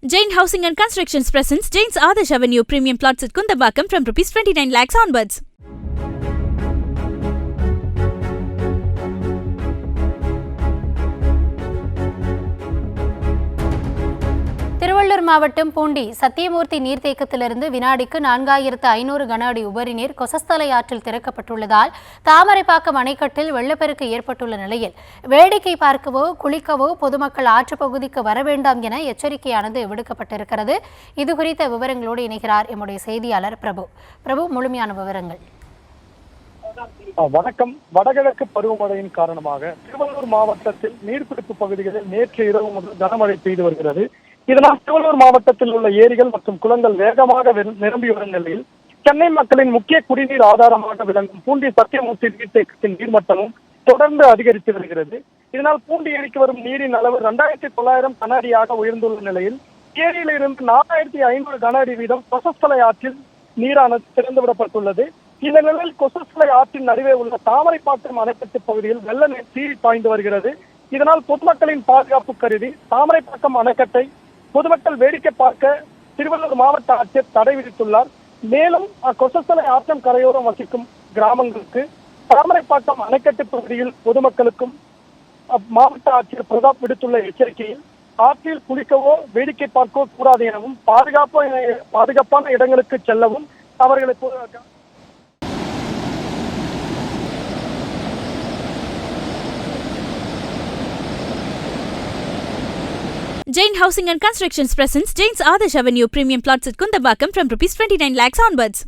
Jain Housing and Constructions presents Jain's Adarsh Avenue Premium Plots at Kundambakam from Rs 29 lakhs onwards. Tiruvallur மாவட்டம் பூண்டி சத்தியமூர்த்தி நீர்த்தேக்கத்திலிருந்து வினாடிக்கு 4500 கன அடி உபரிநீர் கொசஸ்தலை ஆற்றில் திறக்கப்பட்டுள்ளதால் தாமரைப்பாக்கம் அணைக்கட்டில் வெள்ளப்பெருக்கு ஏற்பட்டுள்ள நிலையில் வேடிக்கை பார்க்கவோ குளிக்கவோ பொதுமக்கள் ஆற்று பகுதிக்கு வர வேண்டாம் என எச்சரிக்கையானது விடுக்கப்பட்டிருக்கிறது. இதுகுறித்த விவரங்களோடு இணைகிறார் எம்முடைய செய்தியாளர் பிரபு. முழுமையான விவரங்கள். வணக்கம். வடகிழக்கு பருவமழையின் காரணமாக திருவள்ளூர் மாவட்டத்தில் நீர்பிடிப்பு பகுதிகளில் நேற்று இரவு முதல் கனமழை பெய்து வருகிறது. இதனால் திருவள்ளூர் மாவட்டத்தில் உள்ள ஏரிகள் மற்றும் குளங்கள் வேகமாக நிரம்பி வரும் நிலையில் சென்னை மக்களின் முக்கிய குடிநீர் ஆதாரமாக விளங்கும் பூண்டி சத்தியமூர்த்தி நீர்த்தேக்கத்தின் நீர்மட்டமும் தொடர்ந்து அதிகரித்து வருகிறது. இதனால் பூண்டி ஏரிக்கு வரும் நீரின் அளவு 2900 கன அடியாக உயர்ந்துள்ள நிலையில் ஏரியிலிருந்து 4500 கன அடி வீதம் கொசஸ்தலை ஆற்றில் நீரானது திறந்துவிடப்பட்டுள்ளது. இந்த நிலையில் கொசஸ்தலை ஆற்றின் நடுவே உள்ள தாமரைப்பாக்கம் அணைக்கட்டு பகுதியில் வெள்ள நீர் சீறி பாய்ந்து வருகிறது. இதனால் பொதுமக்களின் பாதுகாப்பு கருதி தாமரைப்பாக்கம் அணைக்கட்டை பொதுமக்கள் வேடிக்கை பார்க்க திருவள்ளூர் மாவட்ட ஆட்சியர் தடை விதித்துள்ளார். மேலும் கொசஸ்தலை ஆற்றம் கரையோரம் வசிக்கும் கிராமங்களுக்கு தாமரைப்பாக்கம் அணைக்கட்டு பகுதியில் பொதுமக்களுக்கும் மாவட்ட ஆட்சியர் பிரதாப் விடுத்துள்ள எச்சரிக்கையில் ஆற்றில் குளிக்கவோ வேடிக்கை பார்க்கவோ கூடாது எனவும் பாதுகாப்பான இடங்களுக்கு செல்லவும் அவர்களை Jain Housing and Constructions presents Jain's Adarsh Avenue Premium Plots at Kundambakam from Rs 29 lakhs onwards.